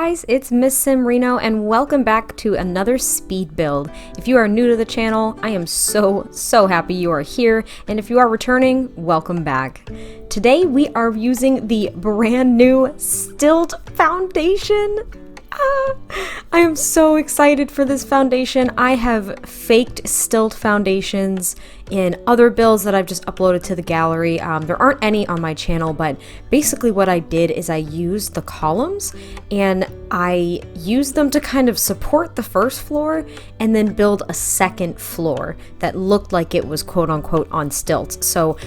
guys, it's MissSimReno and welcome back to another speed build. If you are new to the channel, I am so happy you are here, and if you are returning, welcome back. Today we are using the brand new Stilt foundation. I am so excited for this foundation. I have faked Stilt foundations in other builds that I've just uploaded to the gallery. There aren't any on my channel, but basically what I did is I used the columns and I used them to kind of support the first floor and then build a second floor that looked like it was quote unquote on stilts. So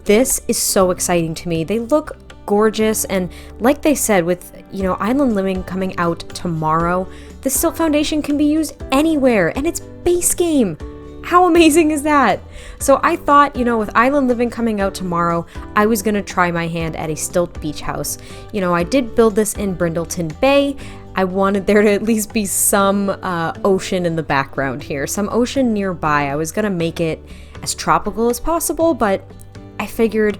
this is so exciting to me. They look gorgeous, and like they said, with Island Living coming out tomorrow, the Stilt foundation can be used anywhere and it's base game. How amazing is that? So I thought, with Island Living coming out tomorrow, I was gonna try my hand at a Stilt beach house. I did build this in Brindleton Bay. I wanted there to at least be some ocean in the background here, some ocean nearby. I was gonna make it as tropical as possible, but I figured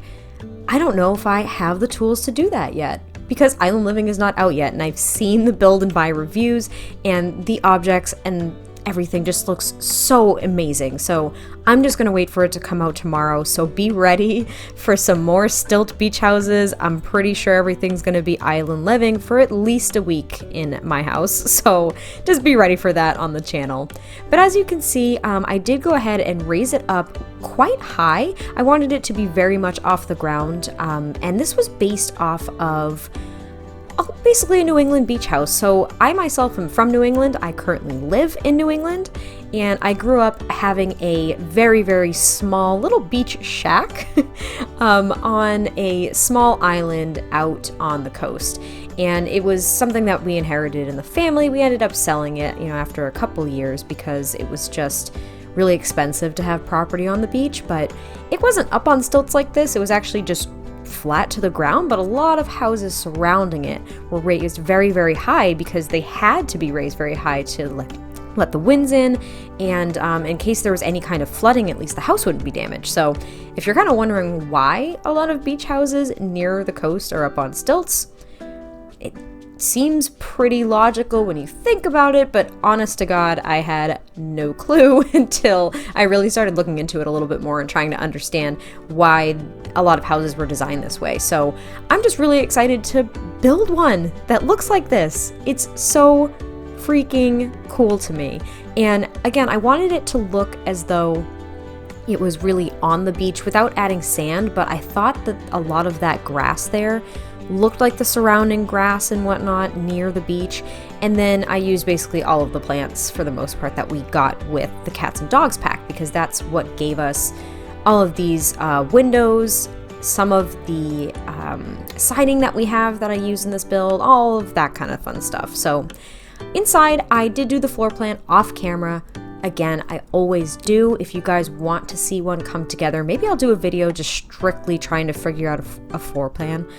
I don't know if I have the tools to do that yet, because Island Living is not out yet, and I've seen the build and buy reviews, and the objects and everything just looks so amazing. So I'm just gonna wait for it to come out tomorrow. So be ready for some more Stilt beach houses. I'm pretty sure everything's gonna be Island Living for at least a week in my house. So just be ready for that on the channel. But as you can see, I did go ahead and raise it up quite high. I wanted it to be very much off the ground. And this was based off of basically a New England beach house. So I myself am from New England. I currently live in New England, and I grew up having a very small little beach shack on a small island out on the coast. And it was something that we inherited in the family. We ended up selling it, after a couple years, because it was just really expensive to have property on the beach. But it wasn't up on stilts like this. It was actually just flat to the ground, but a lot of houses surrounding it were raised very high, because they had to be raised very high to let the winds in, and in case there was any kind of flooding, at least the house wouldn't be damaged. So if you're kind of wondering why a lot of beach houses near the coast are up on stilts, it seems pretty logical when you think about it, but honest to God, I had no clue until I really started looking into it a little bit more and trying to understand why a lot of houses were designed this way. So I'm just really excited to build one that looks like this. It's so freaking cool to me. And again, I wanted it to look as though it was really on the beach without adding sand, but I thought that a lot of that grass there looked like the surrounding grass and whatnot near the beach. And then I used basically all of the plants for the most part that we got with the cats and dogs pack, because that's what gave us all of these windows, some of the siding that we have that I use in this build, all of that kind of fun stuff. So inside, I did do the floor plan off camera. Again, I always do. If you guys want to see one come together, maybe I'll do a video just strictly trying to figure out a floor plan.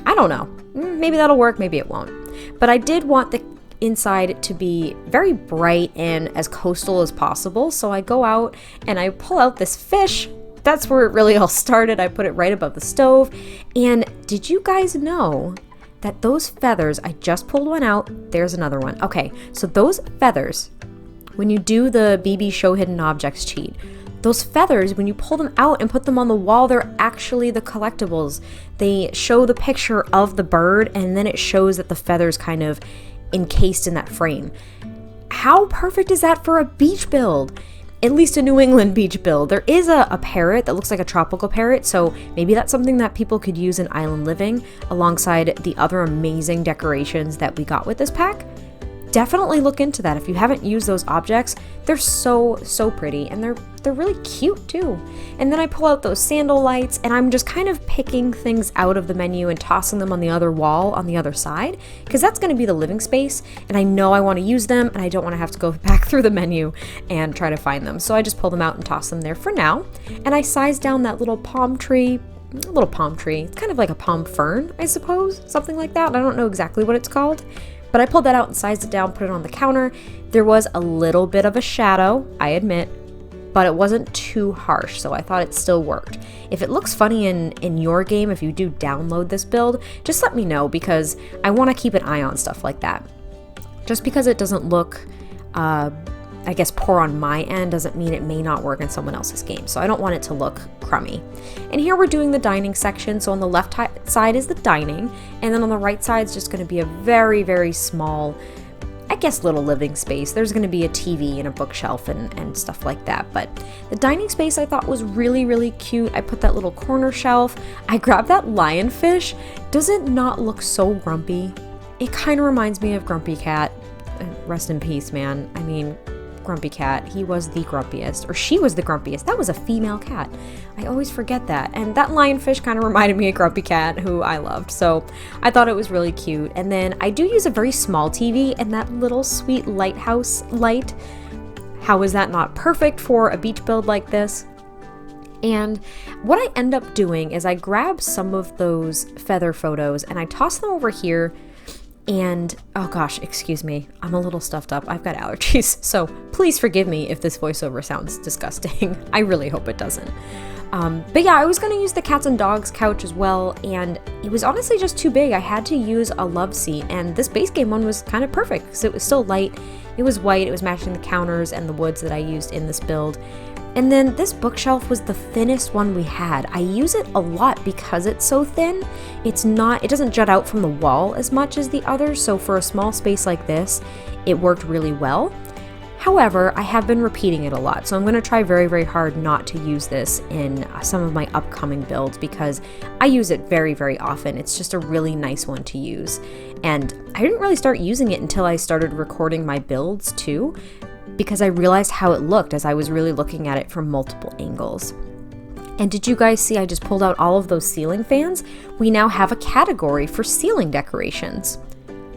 I don't know. Maybe that'll work, maybe it won't. But I did want the inside to be very bright and as coastal as possible. So I go out and I pull out this fish. That's where it really all started. I put it right above the stove. And did you guys know that those feathers, I just pulled one out. There's another one. Okay, so those feathers, when you do the BB Show Hidden Objects cheat, those feathers, when you pull them out and put them on the wall, they're actually the collectibles. They show the picture of the bird, and then it shows that the feathers kind of encased in that frame. How perfect is that for a beach build? At least a New England beach build. There is a parrot that looks like a tropical parrot, so maybe that's something that people could use in Island Living alongside the other amazing decorations that we got with this pack. Definitely look into that. If you haven't used those objects, they're so pretty, and they're really cute too. And then I pull out those sandal lights, and I'm just kind of picking things out of the menu and tossing them on the other wall on the other side, because that's going to be the living space, and I know I want to use them, and I don't want to have to go back through the menu and try to find them. So I just pull them out and toss them there for now. And I sized down that little palm tree. It's kind of like a palm fern, I suppose, something like that. I don't know exactly what it's called. But I pulled that out and sized it down, put it on the counter. There was a little bit of a shadow, I admit, but it wasn't too harsh, so I thought it still worked. If it looks funny in your game, if you do download this build, just let me know, because I want to keep an eye on stuff like that. Just because it doesn't look, I guess, poor on my end doesn't mean it may not work in someone else's game, so I don't want it to look crummy. And here we're doing the dining section, so on the left side is the dining, and then on the right side is just going to be a very, very small, I guess, little living space. There's going to be a TV and a bookshelf and stuff like that, but the dining space I thought was really, really cute. I put that little corner shelf. I grabbed that lionfish. Does it not look so grumpy? It kind of reminds me of Grumpy Cat. Rest in peace, man. I mean, Grumpy Cat, he was the grumpiest, or she was the grumpiest. That was a female cat. I always forget that. And that lionfish kind of reminded me of Grumpy Cat, who I loved. So I thought it was really cute. And then I do use a very small TV and that little sweet lighthouse light. How is that not perfect for a beach build like this? And what I end up doing is I grab some of those feather photos and I toss them over here. And, oh gosh, excuse me, I'm a little stuffed up. I've got allergies, so please forgive me if this voiceover sounds disgusting. I really hope it doesn't. But yeah, I was going to use the cats and dogs couch as well, and it was honestly just too big. I had to use a love seat, and this base game one was kind of perfect because it was still light. It was white, it was matching the counters and the woods that I used in this build. And then this bookshelf was the thinnest one we had. I use it a lot because it's so thin. It doesn't jut out from the wall as much as the others, so for a small space like this, it worked really well. However, I have been repeating it a lot, so I'm going to try very, very hard not to use this in some of my upcoming builds because I use it very, very often. It's just a really nice one to use. And I didn't really start using it until I started recording my builds too, because I realized how it looked as I was really looking at it from multiple angles. And did you guys see I just pulled out all of those ceiling fans? We now have a category for ceiling decorations.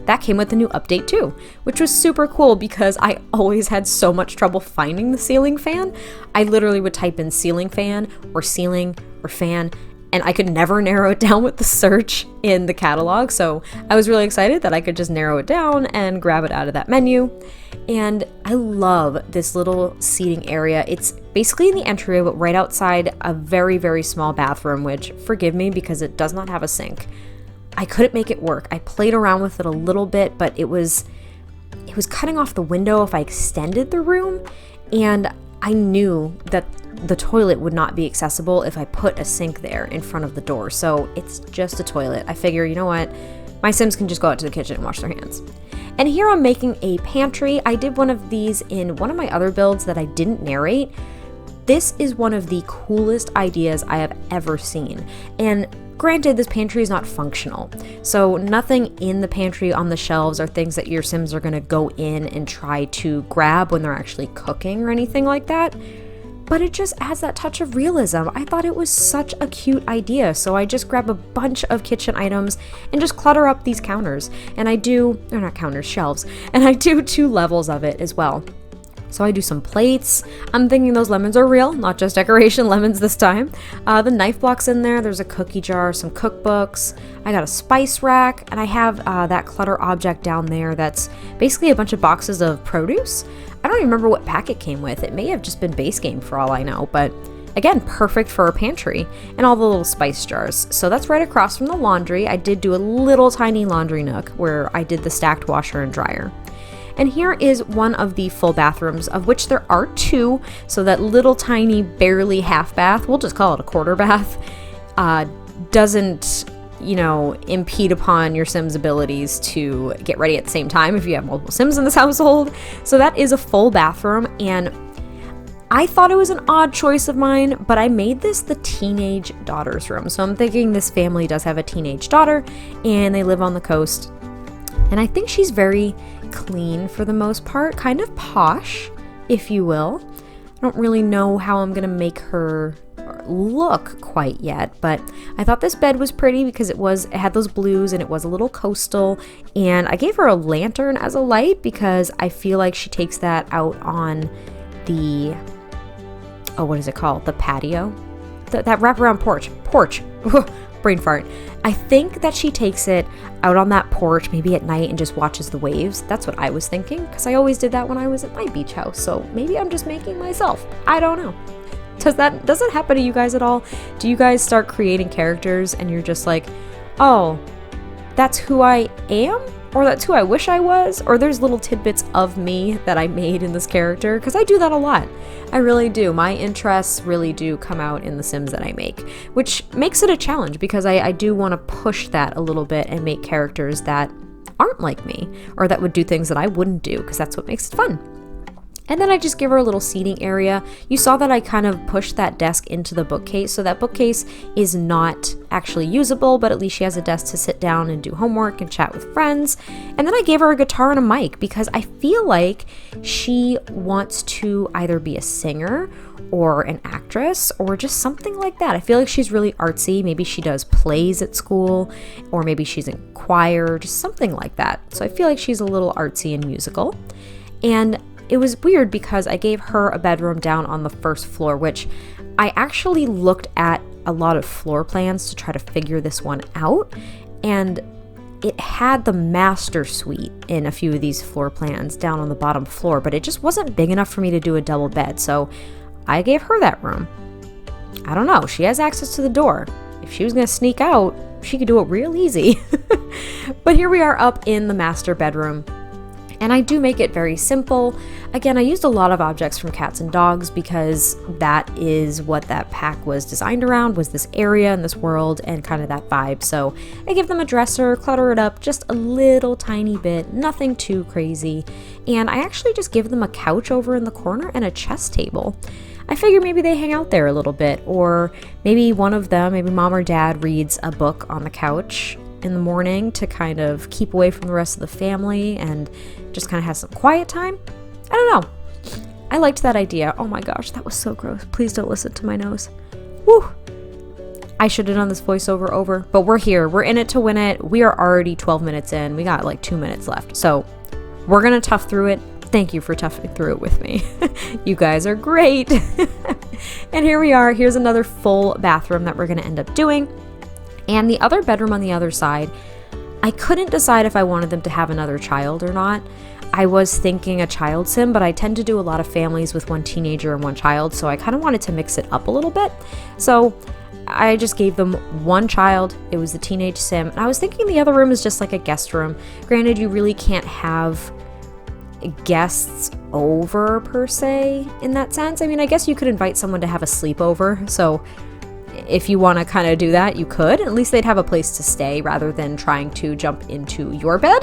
That came with the new update too, which was super cool because I always had so much trouble finding the ceiling fan. I literally would type in ceiling fan or ceiling or fan, and I could never narrow it down with the search in the catalog. So I was really excited that I could just narrow it down and grab it out of that menu. And I love this little seating area. It's basically in the entryway, but right outside a very, very small bathroom, which, forgive me, because it does not have a sink. I couldn't make it work. I played around with it a little bit, but it was cutting off the window if I extended the room, and I knew that the toilet would not be accessible if I put a sink there in front of the door. So it's just a toilet. I figure, you know what? My Sims can just go out to the kitchen and wash their hands. And here I'm making a pantry. I did one of these in one of my other builds that I didn't narrate. This is one of the coolest ideas I have ever seen. And granted, this pantry is not functional, so nothing in the pantry on the shelves are things that your Sims are going to go in and try to grab when they're actually cooking or anything like that. But it just adds that touch of realism. I thought it was such a cute idea, so I just grab a bunch of kitchen items and just clutter up these counters. And I do, they're not counters, shelves, and I do 2 levels of it as well. So I do some plates. I'm thinking those lemons are real, not just decoration lemons this time. The knife block's in there. There's a cookie jar, some cookbooks. I got a spice rack, and I have that clutter object down there that's basically a bunch of boxes of produce. I don't even remember what pack it came with. It may have just been base game for all I know, but again, perfect for a pantry, and all the little spice jars. So that's right across from the laundry. I did do a little tiny laundry nook where I did the stacked washer and dryer. And here is one of the full bathrooms, of which there are 2. So that little tiny, barely half bath, we'll just call it a quarter bath, doesn't, impede upon your Sims' abilities to get ready at the same time if you have multiple Sims in this household. So that is a full bathroom, and I thought it was an odd choice of mine, but I made this the teenage daughter's room. So I'm thinking this family does have a teenage daughter, and they live on the coast. And I think she's very clean for the most part, kind of posh, if you will. I don't really know how I'm gonna make her look quite yet, but I thought this bed was pretty because it had those blues and it was a little coastal, and I gave her a lantern as a light because I feel like she takes that out on the, what is it called? The patio? That wraparound porch. brain fart. I think that she takes it out on that porch, maybe at night, and just watches the waves. That's what I was thinking, because I always did that when I was at my beach house. So maybe I'm just making myself. I don't know. Does it happen to you guys at all? Do you guys start creating characters and you're just like, oh, that's who I am? Or that's who I wish I was? Or there's little tidbits of me that I made in this character? Because I do that a lot. I really do. My interests really do come out in the Sims that I make, which makes it a challenge because I do want to push that a little bit and make characters that aren't like me or that would do things that I wouldn't do, because that's what makes it fun. And then I just give her a little seating area. You saw that I kind of pushed that desk into the bookcase, so that bookcase is not actually usable, but at least she has a desk to sit down and do homework and chat with friends. And then I gave her a guitar and a mic because I feel like she wants to either be a singer or an actress or just something like that. I feel like she's really artsy. Maybe she does plays at school, or maybe she's in choir, just something like that. So I feel like she's a little artsy and musical. And it was weird because I gave her a bedroom down on the first floor, which I actually looked at a lot of floor plans to try to figure this one out. And it had the master suite in a few of these floor plans down on the bottom floor, but it just wasn't big enough for me to do a double bed. So I gave her that room. I don't know. She has access to the door. If she was going to sneak out, she could do it real easy. But here we are up in the master bedroom. And I do make it very simple. Again, I used a lot of objects from Cats and Dogs because that is what that pack was designed around, was this area and this world and kind of that vibe. So I give them a dresser, clutter it up just a little tiny bit, nothing too crazy. And I actually just give them a couch over in the corner and a chess table. I figure maybe they hang out there a little bit, or maybe one of them, maybe mom or dad, reads a book on the couch in the morning to kind of keep away from the rest of the family and just kind of have some quiet time. I don't know. I liked that idea. Oh my gosh, that was so gross. Please don't listen to my nose. Woo! I should have done this voiceover over, but we're here. We're in it to win it. We are already 12 minutes in. We got like 2 minutes left. So we're going to tough through it. Thank you for toughing through it with me. You guys are great. And here we are. Here's another full bathroom that we're going to end up doing. And the other bedroom on the other side, I couldn't decide if I wanted them to have another child or not. I was thinking a child sim, but I tend to do a lot of families with one teenager and one child, so I kind of wanted to mix it up a little bit. So I just gave them one child. It was the teenage sim. And I was thinking the other room is just like a guest room. Granted, you really can't have guests over per se in that sense. I mean, I guess you could invite someone to have a sleepover, so if you want to kind of do that, you could. At least they'd have a place to stay rather than trying to jump into your bed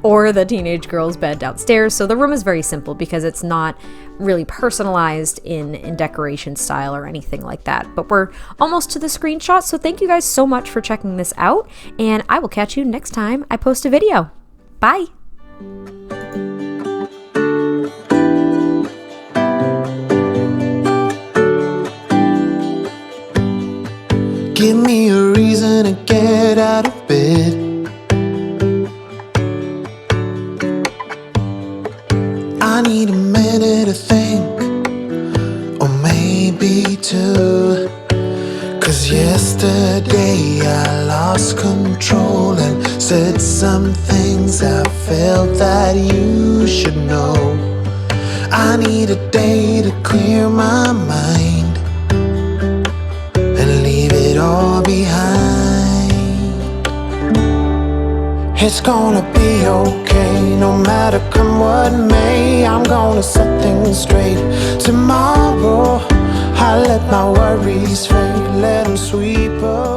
or the teenage girl's bed downstairs. So the room is very simple because it's not really personalized in decoration style or anything like that. But we're almost to the screenshot, so thank you guys so much for checking this out, and I will catch you next time I post a video. Bye! Give me a reason to get out of bed. I need a minute to think, or maybe two. 'Cause yesterday I lost control and said some things I felt that you should know. I need a day to clear my mind and leave it all behind. It's gonna be okay, no matter come what may. I'm gonna set things straight tomorrow. I let my worries fade, let them sweep away.